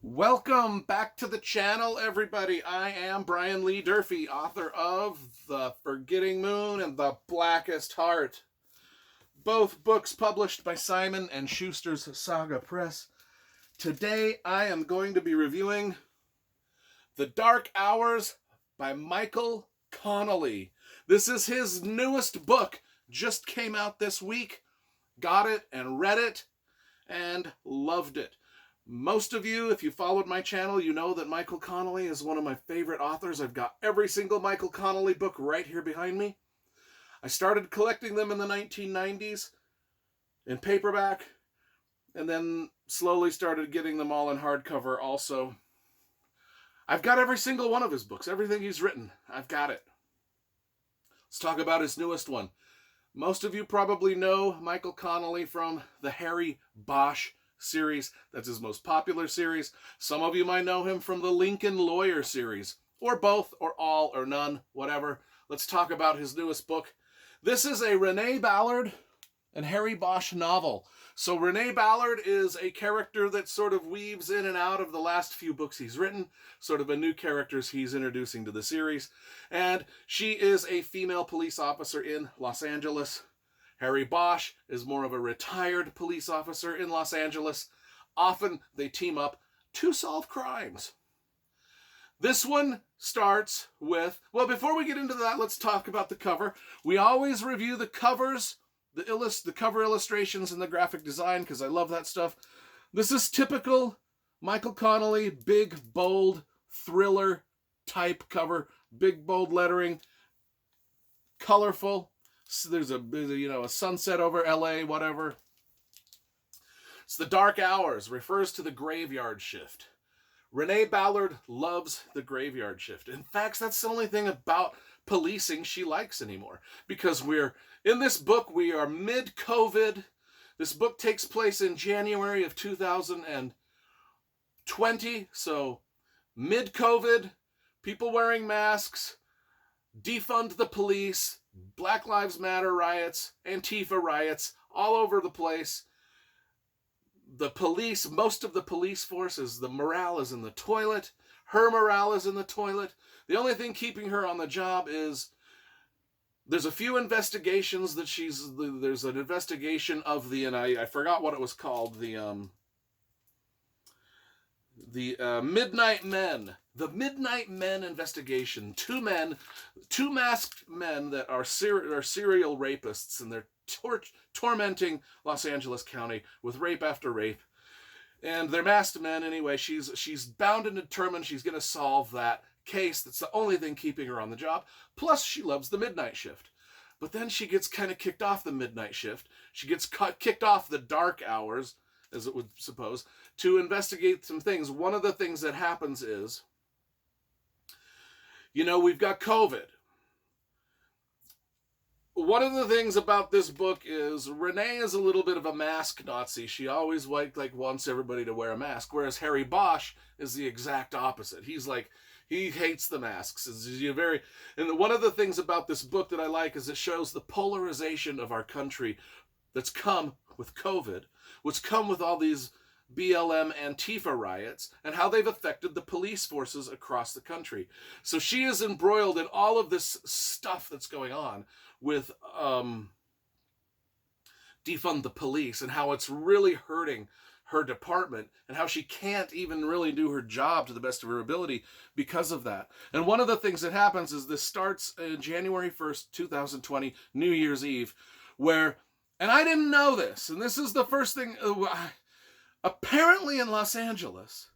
Welcome back to the channel, everybody. I am Brian Lee Durfee, author of The Forgetting Moon and The Blackest Heart. Both books published by Simon & Schuster's Saga Press. Today I am going to be reviewing The Dark Hours by Michael Connelly. This is his newest book, just came out this week. Got it and read it and loved it. Most of you, if you followed my channel, you know that Michael Connelly is one of my favorite authors. I've got every single Michael Connelly book right here behind me. I started collecting them in the 1990s in paperback, and then slowly started getting them all in hardcover also. I've got every single one of his books, everything he's written. I've got it. Let's talk about his newest one. Most of you probably know Michael Connelly from the Harry Bosch series. That's his most popular series. Some of you might know him from the Lincoln Lawyer series, or both, or all, or none, whatever. Let's talk about his newest book. This is a Renee Ballard and Harry Bosch novel. So Renee Ballard is a character that sort of weaves in and out of the last few books he's written, sort of a new characters he's introducing to the series. And she is a female police officer in Los Angeles. Harry Bosch is more of a retired police officer in Los Angeles. Often they team up to solve crimes. This one starts with, well, before we get into that, let's talk about the cover. We always review the covers, the cover illustrations and the graphic design, because I love that stuff. This is typical Michael Connelly, big, bold, thriller type cover, big, bold lettering, colorful. So there's a sunset over LA, whatever. It's The Dark Hours, refers to the graveyard shift. Renee Ballard loves the graveyard shift. In fact, that's the only thing about policing she likes anymore. Because in this book, we are mid-COVID. This book takes place in January of 2020. So mid-COVID, people wearing masks, defund the police, Black Lives Matter riots, Antifa riots, all over the place. The police, most of the police forces, the morale is in the toilet. Her morale is in the toilet. The only thing keeping her on the job is there's a few investigations that there's an investigation of and I forgot what it was called, the Midnight Men. The Midnight Men investigation. Two masked men that are serial rapists, and they're tormenting Los Angeles County with rape after rape. And they're masked men anyway. She's bound and determined she's going to solve that case. That's the only thing keeping her on the job. Plus, she loves the midnight shift. But then she gets kind of kicked off the midnight shift. She gets kicked off the dark hours, as it would suppose, to investigate some things. One of the things that happens is, we've got COVID. One of the things about this book is Renee is a little bit of a mask Nazi. She always wants everybody to wear a mask, whereas Harry Bosch is the exact opposite. He hates the masks. And one of the things about this book that I like is it shows the polarization of our country that's come with COVID, what's come with all these BLM Antifa riots, and how they've affected the police forces across the country. So she is embroiled in all of this stuff that's going on with defund the police, and how it's really hurting her department, and how she can't even really do her job to the best of her ability because of that. And one of the things that happens is this starts January 1st, 2020, New Year's Eve, and I didn't know this, and this is the first thing. Apparently in Los Angeles,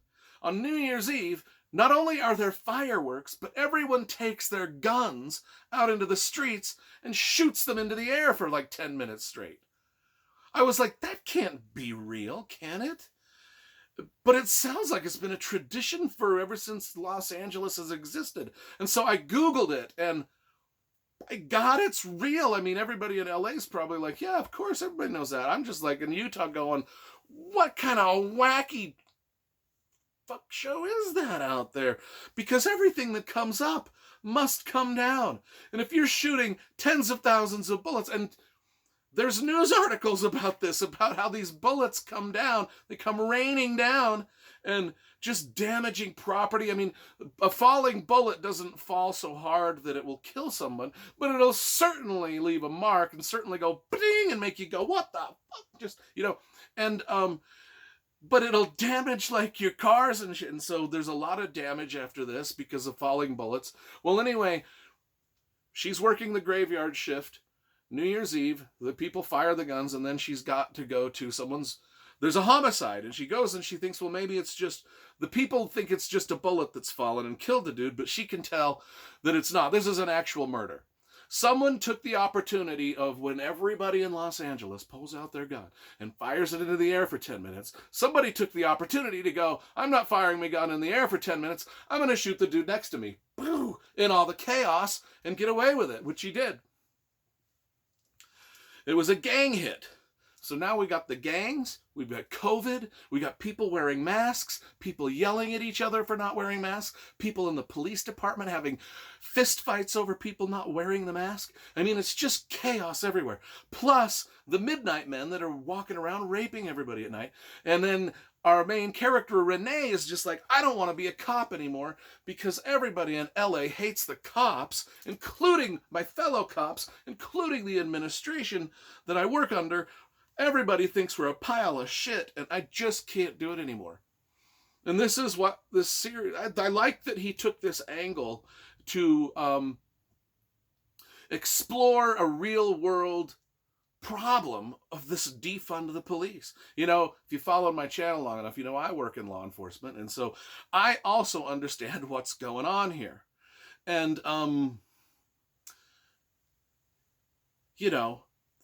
on New Year's Eve, not only are there fireworks, but everyone takes their guns out into the streets and shoots them into the air for 10 minutes straight. I was like, that can't be real, can it? But it sounds like it's been a tradition ever since Los Angeles has existed. And so I Googled it, and by God, it's real. I mean, everybody in LA is probably like, yeah, of course, everybody knows that. I'm just in Utah going, what kind of wacky fuck show is that out there? Because everything that comes up must come down. And if you're shooting tens of thousands of bullets, and There's news articles about this, about how these bullets come down. They come raining down, and just damaging property. I mean, a falling bullet doesn't fall so hard that it will kill someone, but it'll certainly leave a mark and certainly go bing and make you go, what the fuck? Just, and, but it'll damage like your cars and shit. And so there's a lot of damage after this because of falling bullets. Well, anyway, she's working the graveyard shift. New Year's Eve, the people fire the guns, and then she's got to go to there's a homicide, and she goes and she thinks, well, maybe it's just, the people think it's just a bullet that's fallen and killed the dude, but she can tell that it's not. This is an actual murder. Someone took the opportunity of when everybody in Los Angeles pulls out their gun and fires it into the air for 10 minutes, somebody took the opportunity to go, I'm not firing my gun in the air for 10 minutes, I'm going to shoot the dude next to me, boo, in all the chaos, and get away with it, which she did. It was a gang hit. So now we got the gangs, we've got COVID, we got people wearing masks, people yelling at each other for not wearing masks, people in the police department having fist fights over people not wearing the mask. I mean, it's just chaos everywhere. Plus the midnight men that are walking around raping everybody at night. And then our main character, Renee, is just like, I don't want to be a cop anymore because everybody in LA hates the cops, including my fellow cops, including the administration that I work under. Everybody thinks we're a pile of shit, and I just can't do it anymore. And this is what this series, I like that he took this angle to explore a real world problem of this defund the police. If you follow my channel long enough, I work in law enforcement, and so I also understand what's going on here. And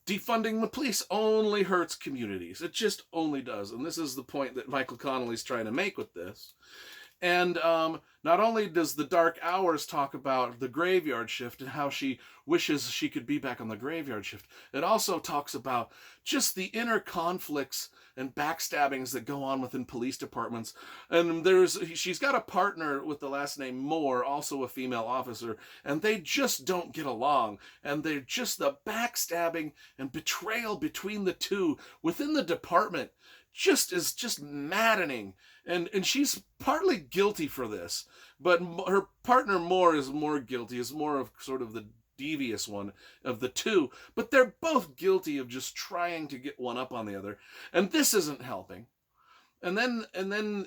defunding the police only hurts communities. It just only does. And this is the point that Michael Connelly's trying to make with this. And not only does The Dark Hours talk about the graveyard shift and how she wishes she could be back on the graveyard shift, it also talks about just the inner conflicts and backstabbings that go on within police departments. And she's got a partner with the last name Moore, also a female officer, and they just don't get along. And they're just the backstabbing and betrayal between the two within the department is just maddening. And she's partly guilty for this, but her partner Moore is more guilty, is more of sort of the devious one of the two, but they're both guilty of just trying to get one up on the other, and this isn't helping. And then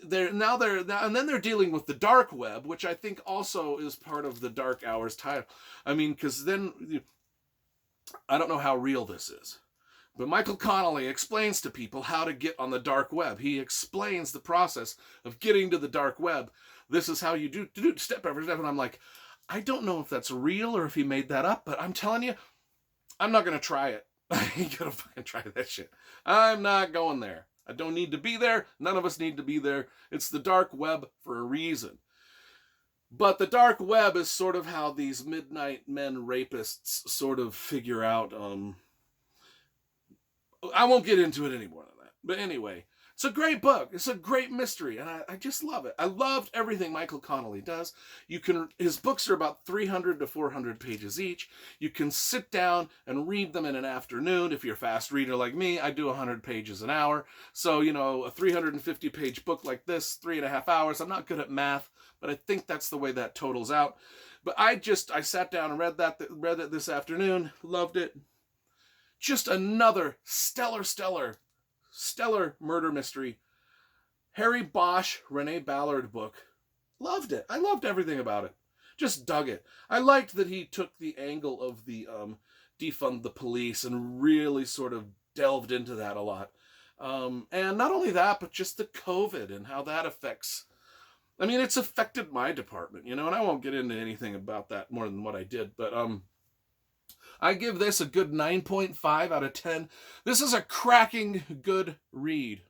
they're dealing with the dark web, which I think also is part of the Dark Hours title. I mean, because then I don't know how real this is, but Michael Connelly explains to people how to get on the dark web. He explains the process of getting to the dark web. This is how you do step every step. And I'm like, I don't know if that's real or if he made that up, but I'm telling you, I'm not going to try it. I ain't going to fucking try that shit. I'm not going there. I don't need to be there. None of us need to be there. It's the dark web for a reason. But the dark web is sort of how these midnight men rapists sort of figure out, I won't get into it any more than that. But anyway, it's a great book. It's a great mystery, and I just love it. I loved everything Michael Connelly does. His books are about 300 to 400 pages each. You can sit down and read them in an afternoon. If you're a fast reader like me, I do 100 pages an hour. So, a 350-page book like this, 3.5 hours. I'm not good at math, but I think that's the way that totals out. But I sat down and read it this afternoon. Loved it. Just another stellar murder mystery. Harry Bosch, Renee Ballard book. Loved it. I loved everything about it. Just dug it. I liked that he took the angle of the defund the police and really sort of delved into that a lot. And not only that, but just the COVID and how that affects. I mean, it's affected my department, and I won't get into anything about that more than what I did, but I give this a good 9.5 out of 10. This is a cracking good read.